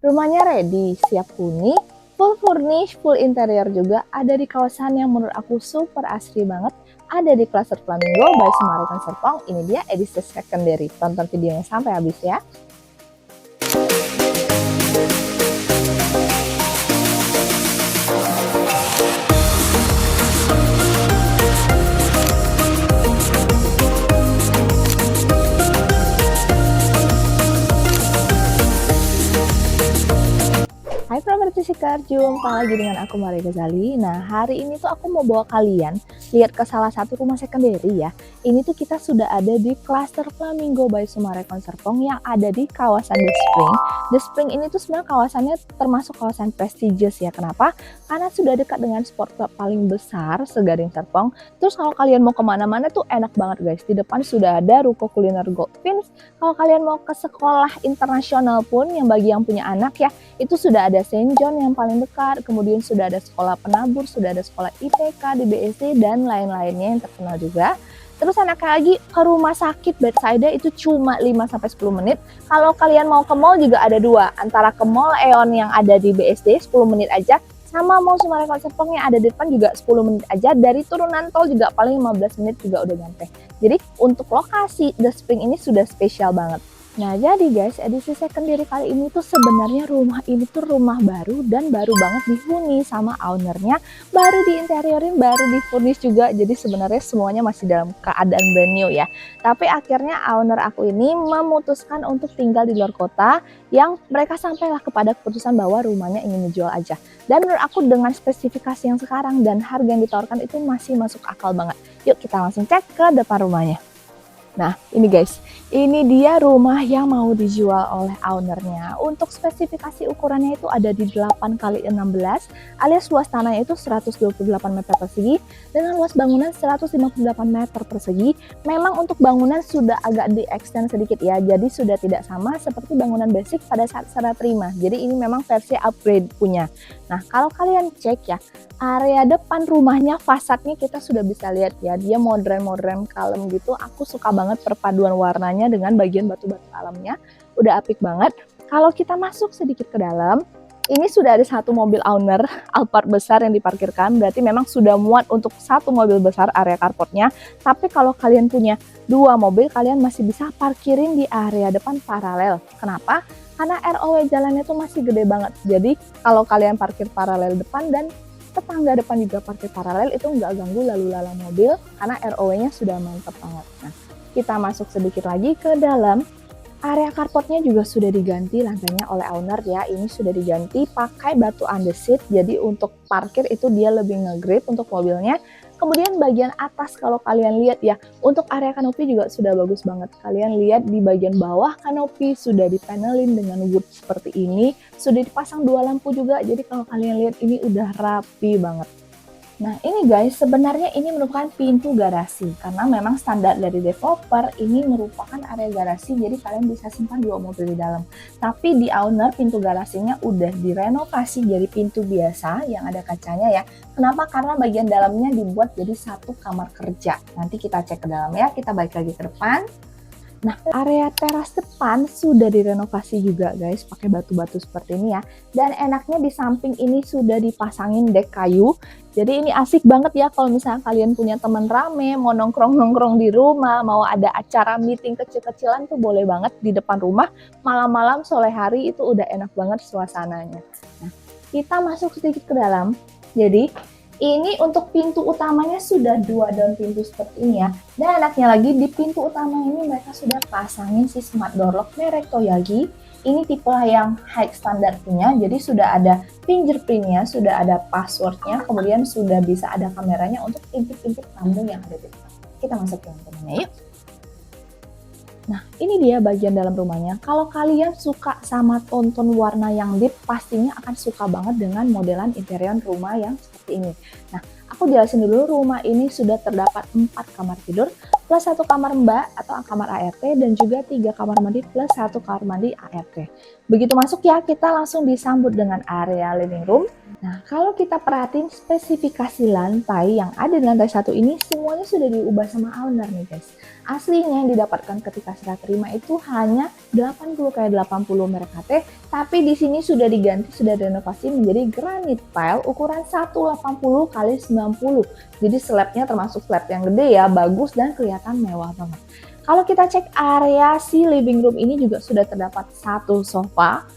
Rumahnya ready, siap huni, full furnish, full interior juga, ada di kawasan yang menurut aku super asri banget, ada di Cluster Flamingo by Summarecon Serpong. Ini dia edisi secondary. Tonton videonya sampai habis ya. Hai Property Seeker, jumpa lagi dengan aku Maria Ghazali. Nah, hari ini tuh aku mau bawa kalian lihat ke salah satu rumah secondary ya. Ini tuh kita sudah ada di Cluster Flamingo by Summarecon Serpong yang ada di kawasan The Spring. The Spring ini tuh sebenarnya kawasannya termasuk kawasan prestigious ya. Kenapa? Karena sudah dekat dengan sport club paling besar segaring Serpong. Terus kalau kalian mau kemana-mana tuh enak banget guys. Di depan sudah ada ruko kuliner Goldfinch. Kalau kalian mau ke sekolah internasional pun yang bagi yang punya anak ya, itu sudah ada Saint John yang paling dekat, kemudian sudah ada sekolah penabur, sudah ada sekolah IPK di BSD dan lain-lainnya yang terkenal juga. Terus anaknya lagi ke rumah sakit bedside itu cuma 5-10 menit. Kalau kalian mau ke mall juga ada dua, antara ke mall Aeon yang ada di BSD 10 menit aja, sama mall Summarecon Serpong yang ada di depan juga 10 menit aja. Dari turunan tol juga paling 15 menit juga udah nyampe. Jadi untuk lokasi The Spring ini sudah spesial banget. Nah jadi guys, edisi secondary kali ini tuh sebenarnya rumah ini tuh rumah baru dan baru banget dihuni sama ownernya, baru diinteriorin, baru difurnish juga. Jadi sebenarnya semuanya masih dalam keadaan brand new ya. Tapi akhirnya owner aku ini memutuskan untuk tinggal di luar kota, yang mereka sampailah kepada keputusan bahwa rumahnya ingin dijual aja. Dan menurut aku dengan spesifikasi yang sekarang dan harga yang ditawarkan itu masih masuk akal banget. Yuk kita langsung cek ke depan rumahnya. Nah ini guys, ini dia rumah yang mau dijual oleh ownernya. Untuk spesifikasi ukurannya itu ada di 8x16 alias luas tanahnya itu 128 meter persegi dengan luas bangunan 158 meter persegi. Memang untuk bangunan sudah agak di-extend sedikit ya, jadi sudah tidak sama seperti bangunan basic pada saat serah terima. Jadi ini memang versi upgrade punya. Nah kalau kalian cek ya, area depan rumahnya, fasadnya kita sudah bisa lihat ya, dia modern kalem gitu. Aku suka banget perpaduan warnanya dengan bagian batu-batu alamnya, udah apik banget. Kalau kita masuk sedikit ke dalam, ini sudah ada satu mobil owner Alphard besar yang diparkirkan, berarti memang sudah muat untuk satu mobil besar area carportnya. Tapi kalau kalian punya dua mobil, kalian masih bisa parkirin di area depan paralel. Kenapa? Karena ROW jalannya tuh masih gede banget. Jadi kalau kalian parkir paralel depan dan tetangga depan juga parkir paralel, itu nggak ganggu lalu lalang mobil karena ROW-nya sudah mantap banget. Nah, kita masuk sedikit lagi ke dalam. Area carportnya juga sudah diganti lantainya oleh owner ya. Ini sudah diganti pakai batu andesit. Jadi untuk parkir itu dia lebih nge-grip untuk mobilnya. Kemudian bagian atas kalau kalian lihat ya, untuk area kanopi juga sudah bagus banget. Kalian lihat di bagian bawah kanopi sudah dipanelin dengan wood seperti ini. Sudah dipasang dua lampu juga. Jadi kalau kalian lihat ini udah rapi banget. Nah ini guys, sebenarnya ini merupakan pintu garasi karena memang standar dari developer ini merupakan area garasi, jadi kalian bisa simpan dua mobil di dalam. Tapi di owner pintu garasinya udah direnovasi jadi pintu biasa yang ada kacanya ya. Kenapa? Karena bagian dalamnya dibuat jadi satu kamar kerja. Nanti kita cek ke dalam ya, kita balik lagi ke depan. Nah, area teras depan sudah direnovasi juga guys, pakai batu-batu seperti ini ya. Dan enaknya di samping ini sudah dipasangin dek kayu. Jadi ini asik banget ya kalau misalnya kalian punya teman rame, mau nongkrong-nongkrong di rumah, mau ada acara meeting kecil-kecilan tuh boleh banget di depan rumah. Malam-malam sore hari itu udah enak banget suasananya. Nah, kita masuk sedikit ke dalam. Jadi ini untuk pintu utamanya sudah dua daun pintu seperti ini ya. Dan enaknya lagi di pintu utama ini mereka sudah pasangin si smart door lock merek Toyagi. Ini tipe yang high standard punya, jadi sudah ada fingerprintnya, sudah ada passwordnya, kemudian sudah bisa ada kameranya untuk intip-intip tamu yang ada di depan. Kita masuk ke dalam rumahnya yuk. Nah ini dia bagian dalam rumahnya. Kalau kalian suka sama tonton warna yang deep, pastinya akan suka banget dengan modelan interior rumah yang seperti ini. Nah aku jelasin dulu, rumah ini sudah terdapat 4 kamar tidur, plus 1 kamar mbak atau kamar ART, dan juga 3 kamar mandi plus 1 kamar mandi ART. Begitu masuk ya, kita langsung disambut dengan area living room. Nah, kalau kita perhatiin spesifikasi lantai yang ada di lantai 1 ini, semuanya sudah diubah sama owner nih guys. Aslinya yang didapatkan ketika serah terima itu hanya 80 x 80 Mercator, tapi di sini sudah diganti, sudah renovasi menjadi granite tile ukuran 180 x 90. Jadi slabnya termasuk slab yang gede ya, bagus dan kelihatan mewah banget. Kalau kita cek area si living room ini juga sudah terdapat satu sofa.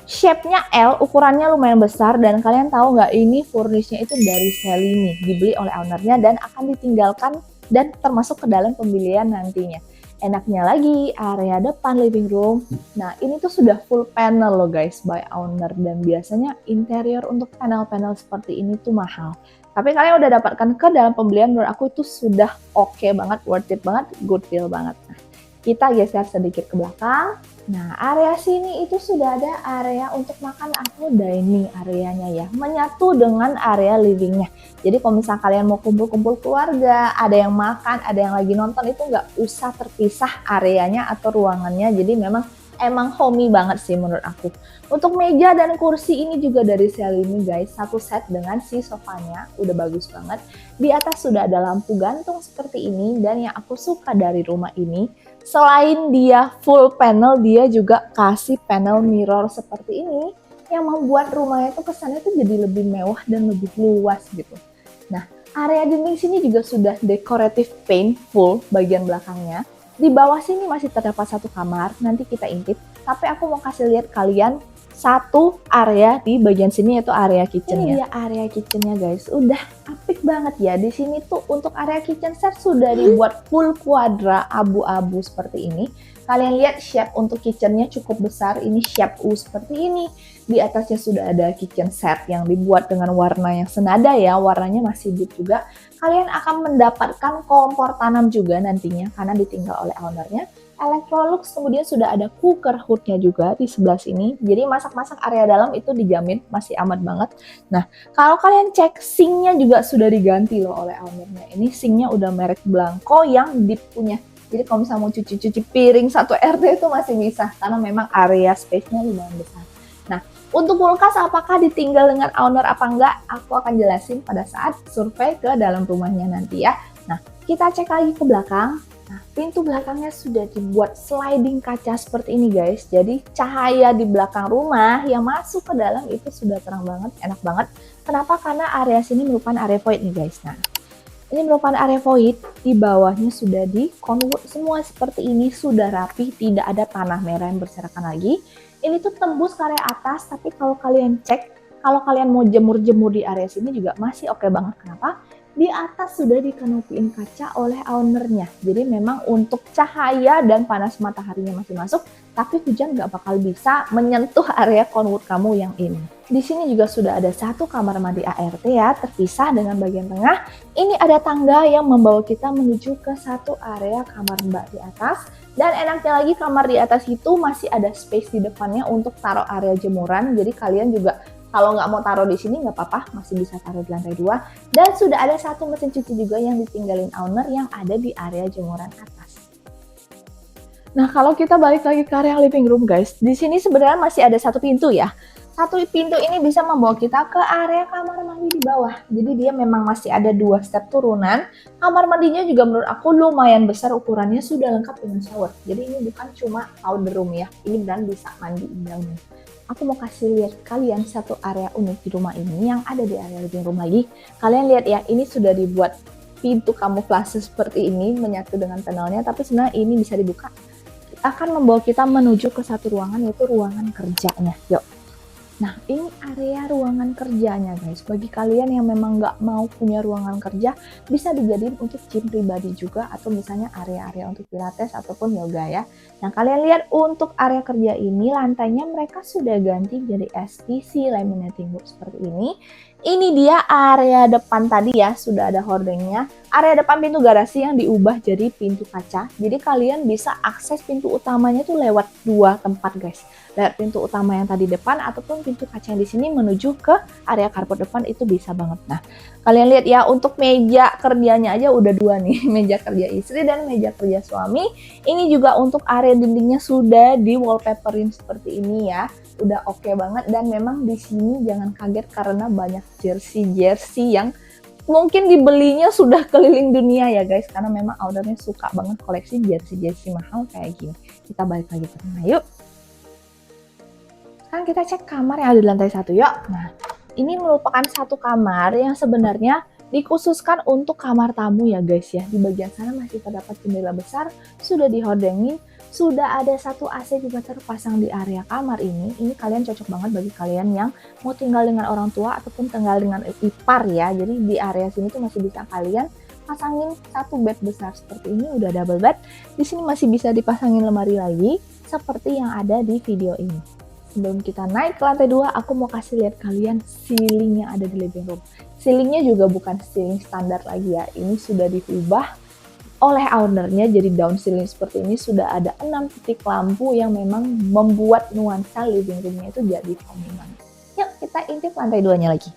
Shape-nya L, ukurannya lumayan besar, dan kalian tahu nggak ini furnish-nya itu dari Selimi, dibeli oleh ownernya dan akan ditinggalkan dan termasuk ke dalam pembelian nantinya. Enaknya lagi area depan living room, nah ini tuh sudah full panel loh guys by owner, dan biasanya interior untuk panel-panel seperti ini tuh mahal. Tapi kalian udah dapatkan ke dalam pembelian, menurut aku itu sudah oke banget, worth it banget, good deal banget. Nah, kita geser sedikit ke belakang. Nah, area sini itu sudah ada area untuk makan atau dining areanya ya, menyatu dengan area livingnya. Jadi kalau misalnya kalian mau kumpul-kumpul keluarga, ada yang makan, ada yang lagi nonton, itu nggak usah terpisah areanya atau ruangannya. Jadi emang homey banget sih menurut aku. Untuk meja dan kursi ini juga dari Selimi guys, satu set dengan si sofanya, udah bagus banget. Di atas sudah ada lampu gantung seperti ini, dan yang aku suka dari rumah ini, selain dia full panel, dia juga kasih panel mirror seperti ini, yang membuat rumahnya itu kesannya tuh jadi lebih mewah dan lebih luas gitu. Nah, area dinding sini juga sudah decorative paint full bagian belakangnya. Di bawah sini masih terdapat satu kamar, nanti kita intip. Tapi aku mau kasih lihat kalian satu area di bagian sini, yaitu area kitchennya. Ini dia area kitchennya guys, udah apik banget ya. Di sini tuh untuk area kitchen set sudah dibuat full kuadra abu-abu seperti ini. Kalian lihat shape untuk kitchennya cukup besar, ini shape U seperti ini. Di atasnya sudah ada kitchen set yang dibuat dengan warna yang senada ya, warnanya masih deep juga. Kalian akan mendapatkan kompor tanam juga nantinya karena ditinggal oleh ownernya. Electrolux, kemudian sudah ada cooker hoodnya juga di sebelah sini. Jadi masak-masak area dalam itu dijamin masih aman banget. Nah, kalau kalian cek sinknya juga sudah diganti loh oleh ownernya. Ini sinknya udah merek Blanco yang deep punya. Jadi kalau misalnya mau cuci-cuci piring 1 RT itu masih bisa karena memang area space-nya lumayan besar. Nah, untuk kulkas apakah ditinggal dengan owner apa enggak, aku akan jelasin pada saat survei ke dalam rumahnya nanti ya. Nah, kita cek lagi ke belakang. Nah, pintu belakangnya sudah dibuat sliding kaca seperti ini guys. Jadi cahaya di belakang rumah yang masuk ke dalam itu sudah terang banget, enak banget. Kenapa? Karena area sini merupakan area void nih guys. Nah, ini merupakan area void, di bawahnya sudah di conwood semua seperti ini, sudah rapi, tidak ada tanah merah yang berserakan lagi. Ini tuh tembus ke area atas, tapi kalau kalian cek, kalau kalian mau jemur-jemur di area sini juga masih oke banget. Kenapa? Di atas sudah dikanopiin kaca oleh ownernya. Jadi memang untuk cahaya dan panas mataharinya masih masuk, tapi hujan nggak bakal bisa menyentuh area conwood kamu yang ini. Di sini juga sudah ada satu kamar mandi ART ya, terpisah dengan bagian tengah. Ini ada tangga yang membawa kita menuju ke satu area kamar mbak di atas. Dan enaknya lagi kamar di atas itu masih ada space di depannya untuk taruh area jemuran. Jadi kalian juga kalau nggak mau taruh di sini nggak apa-apa, masih bisa taruh di lantai 2. Dan sudah ada satu mesin cuci juga yang ditinggalin owner yang ada di area jemuran atas. Nah, kalau kita balik lagi ke area living room guys, di sini sebenarnya masih ada satu pintu ya. Satu pintu ini bisa membawa kita ke area kamar mandi di bawah. Jadi dia memang masih ada 2 step turunan. Kamar mandinya juga menurut aku lumayan besar ukurannya, sudah lengkap dengan shower. Jadi ini bukan cuma powder room ya, ini beneran bisa mandi di dalamnya. Aku mau kasih lihat kalian satu area unik di rumah ini yang ada di area living room lagi. Kalian lihat ya, ini sudah dibuat pintu kamuflase seperti ini menyatu dengan panelnya, tapi sebenarnya ini bisa dibuka. Akan membawa kita menuju ke satu ruangan, yaitu ruangan kerjanya. Yuk. Nah, ini area ruangan kerjanya guys. Bagi kalian yang memang nggak mau punya ruangan kerja, bisa dijadiin untuk gym pribadi juga, atau misalnya area-area untuk pilates ataupun yoga ya. Nah, kalian lihat untuk area kerja ini, lantainya mereka sudah ganti jadi SPC laminating wood seperti ini. Ini dia area depan tadi ya, sudah ada hordengnya. area depan pintu garasi yang diubah jadi pintu kaca. Jadi kalian bisa akses pintu utamanya tuh lewat dua tempat guys. Lewat pintu utama yang tadi depan ataupun pintu kaca yang di sini menuju ke area carport depan itu bisa banget. Nah, kalian lihat ya, untuk meja kerjanya aja udah dua nih, meja kerja istri dan meja kerja suami. Ini juga untuk area dindingnya sudah di wallpaperin seperti ini ya. Udah oke banget, dan memang di sini jangan kaget karena banyak jersey yang mungkin dibelinya sudah keliling dunia ya guys, karena memang ownernya suka banget koleksi jersey mahal kayak gini. Kita balik lagi ke rumah yuk. Sekarang kita cek kamar yang ada di lantai 1 yuk. Nah, ini merupakan satu kamar yang sebenarnya dikhususkan untuk kamar tamu ya guys ya. Di bagian sana masih terdapat jendela besar, sudah dihordengin, sudah ada satu AC juga terpasang di area kamar ini. Ini kalian cocok banget bagi kalian yang mau tinggal dengan orang tua ataupun tinggal dengan ipar ya. Jadi di area sini tuh masih bisa kalian pasangin satu bed besar seperti ini, udah double bed. Di sini masih bisa dipasangin lemari lagi seperti yang ada di video ini. Sebelum kita naik ke lantai 2, aku mau kasih lihat kalian ceiling yang ada di living room. Ceilingnya juga bukan ceiling standar lagi ya. Ini sudah diubah oleh ownernya jadi down ceiling seperti ini. Sudah ada 6 titik lampu yang memang membuat nuansa living roomnya itu jadi foamy banget. Yuk kita intip lantai 2-nya lagi.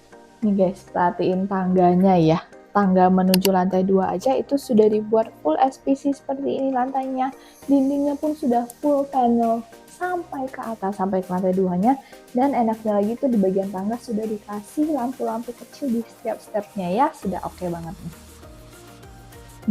Nih guys, perhatiin tangganya ya. Tangga menuju lantai 2 aja itu sudah dibuat full SPC seperti ini lantainya. Dindingnya pun sudah full panel sampai ke atas, sampai ke lantai 2-nya. Dan enaknya lagi tuh di bagian tangga sudah dikasih lampu-lampu kecil di setiap stepnya ya. Sudah oke banget nih.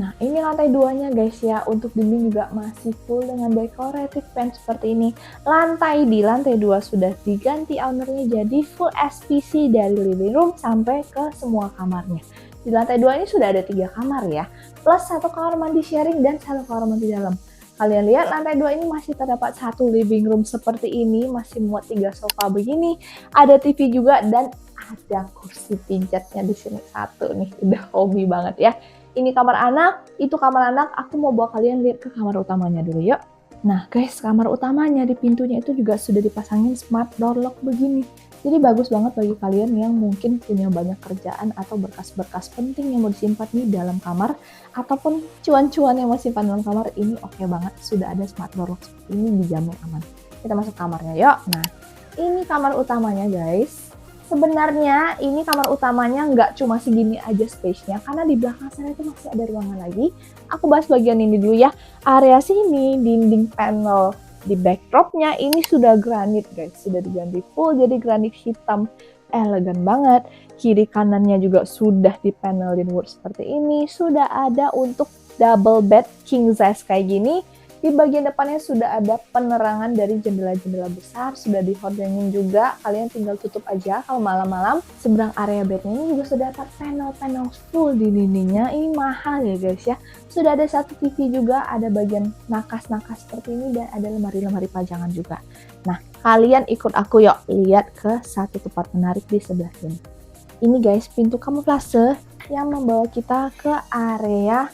Nah, ini lantai 2-nya guys ya. Untuk dinding juga masih full dengan decorative paint seperti ini. Lantai di lantai 2 sudah diganti ownernya jadi full SPC dari living room sampai ke semua kamarnya. Di lantai 2 ini sudah ada 3 kamar ya, plus 1 kamar mandi sharing dan 1 kamar mandi dalam. Kalian lihat lantai 2 ini masih terdapat 1 living room seperti ini, masih muat 3 sofa begini, ada TV juga dan ada kursi pijatnya di sini 1 nih, udah hobi banget ya. Ini kamar anak, itu kamar anak. Aku mau bawa kalian lihat ke kamar utamanya dulu yuk. Nah guys, kamar utamanya di pintunya itu juga sudah dipasangin smart door lock begini. Jadi bagus banget bagi kalian yang mungkin punya banyak kerjaan atau berkas-berkas penting yang mau disimpan di dalam kamar, ataupun cuan-cuan yang mau simpan dalam kamar. Ini oke banget, sudah ada smart door lock seperti ini, dijamin aman. Kita masuk kamarnya yuk. Nah, ini kamar utamanya guys. Sebenarnya ini kamar utamanya nggak cuma segini aja space-nya, karena di belakang sana itu masih ada ruangan lagi. Aku bahas bagian ini dulu ya. Area sini, dinding panel di backdropnya ini sudah granit guys, sudah diganti full jadi granit hitam, elegan banget. Kiri kanannya juga sudah di panelin wood seperti ini. Sudah ada untuk double bed king size kayak gini. Di bagian depannya sudah ada penerangan dari jendela-jendela besar, sudah dihordengin juga. Kalian tinggal tutup aja kalau malam-malam. Seberang area bednya ini juga sudah dapat panel-panel full di dindingnya. Ini mahal ya guys ya. Sudah ada 1 TV juga, ada bagian nakas-nakas seperti ini, dan ada lemari-lemari pajangan juga. Nah, kalian ikut aku yuk lihat ke satu tempat menarik di sebelah sini. Ini guys, pintu kamuflase yang membawa kita ke area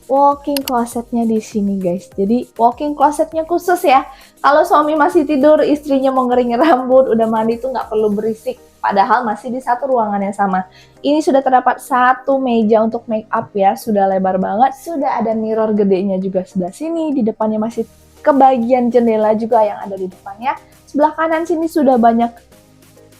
walking closetnya di sini guys. Jadi walking closetnya khusus ya. Kalau suami masih tidur, istrinya mau ngeringin rambut, udah mandi tuh nggak perlu berisik. Padahal masih di satu ruangan yang sama. Ini sudah terdapat 1 meja untuk make up ya. Sudah lebar banget. Sudah ada mirror gedenya juga sebelah sini. Di depannya masih kebagian jendela juga yang ada di depannya. Sebelah kanan sini sudah banyak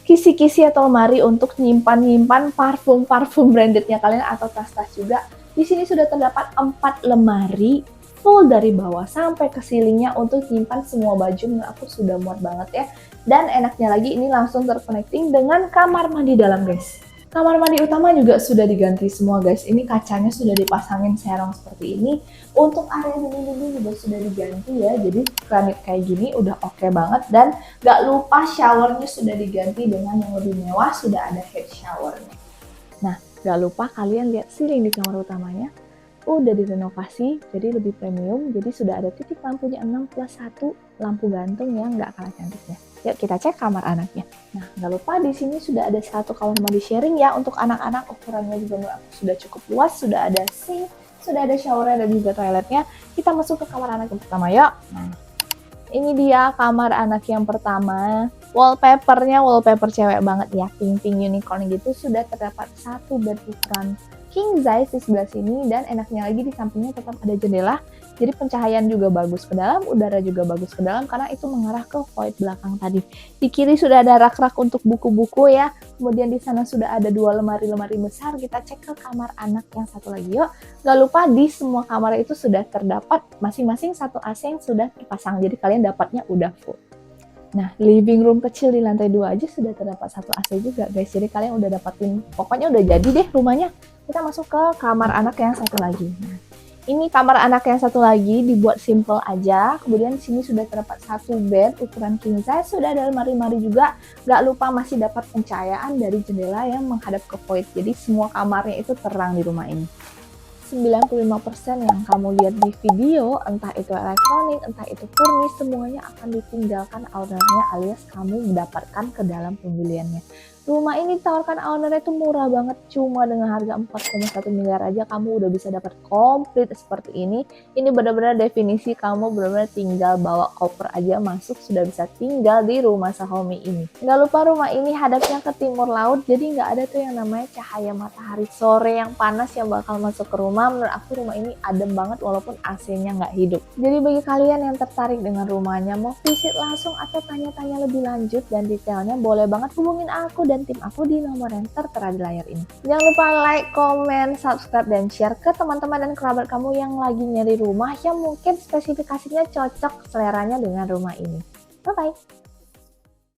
kisi-kisi atau lemari untuk nyimpan-nyimpan parfum-parfum brandednya kalian atau tas-tas juga. Di sini sudah terdapat 4 lemari full dari bawah sampai ke ceilingnya untuk nyimpan semua baju. Menurut aku sudah muat banget ya. Dan enaknya lagi ini langsung terconnecting dengan kamar mandi dalam guys. Kamar mandi utama juga sudah diganti semua guys. Ini kacanya sudah dipasangin serong seperti ini. Untuk area dinding-dinding juga sudah diganti ya. Jadi granit kayak gini udah oke banget. Dan gak lupa showernya sudah diganti dengan yang lebih mewah. Sudah ada head showernya. Nah, gak lupa kalian lihat ceiling di kamar utamanya. Udah direnovasi jadi lebih premium. Jadi sudah ada titik lampunya 6 plus 1 lampu gantung yang gak kalah cantiknya. Yuk kita cek kamar anaknya. Nah, gak lupa di sini sudah ada 1 kamar mandi sharing ya untuk anak-anak. Ukurannya juga menurut aku sudah cukup luas. Sudah ada sink, sudah ada showernya dan juga toiletnya. Kita masuk ke kamar anak yang pertama yuk. Nah, ini dia kamar anak yang pertama. Wallpapernya wallpaper cewek banget ya, pink-pink unicorn gitu. Sudah terdapat 1 bed ukuran king size di sebelah sini, dan enaknya lagi di sampingnya tetap ada jendela. Jadi pencahayaan juga bagus ke dalam, udara juga bagus ke dalam karena itu mengarah ke void belakang tadi. Di kiri sudah ada rak-rak untuk buku-buku ya. Kemudian di sana sudah ada 2 lemari-lemari besar. Kita cek ke kamar anak yang satu lagi yuk. Gak lupa di semua kamar itu sudah terdapat masing-masing satu AC yang sudah terpasang. Jadi kalian dapatnya udah full. Nah, living room kecil di lantai 2 aja sudah terdapat satu AC juga guys. Jadi kalian udah dapatin, pokoknya udah jadi deh rumahnya. Kita masuk ke kamar anak yang satu lagi. Nah, ini kamar anak yang satu lagi dibuat simple aja. Kemudian di sini sudah terdapat satu bed ukuran king size, sudah ada lemari-lemari juga. Gak lupa masih dapat pencahayaan dari jendela yang menghadap ke void. Jadi semua kamarnya itu terang di rumah ini. 95% yang kamu lihat di video, entah itu elektronik, entah itu furnis, semuanya akan ditinggalkan ownernya alias kamu mendapatkan ke dalam pembeliannya. Rumah ini ditawarkan ownernya itu murah banget, cuma dengan harga 4,1 miliar aja kamu udah bisa dapat komplit seperti ini. Ini benar-benar definisi kamu benar-benar tinggal bawa koper aja masuk sudah bisa tinggal di rumah Sahomi ini. Nggak lupa rumah ini hadapnya ke timur laut, jadi nggak ada tuh yang namanya cahaya matahari sore yang panas yang bakal masuk ke rumah. Menurut aku rumah ini adem banget walaupun AC-nya nggak hidup. Jadi bagi kalian yang tertarik dengan rumahnya, mau visit langsung atau tanya-tanya lebih lanjut dan detailnya, boleh banget hubungin aku dan tim aku di nomor yang tertera di layar ini. Jangan lupa like, comment, subscribe, dan share ke teman-teman dan kerabat kamu yang lagi nyari rumah yang mungkin spesifikasinya cocok seleranya dengan rumah ini. Bye-bye!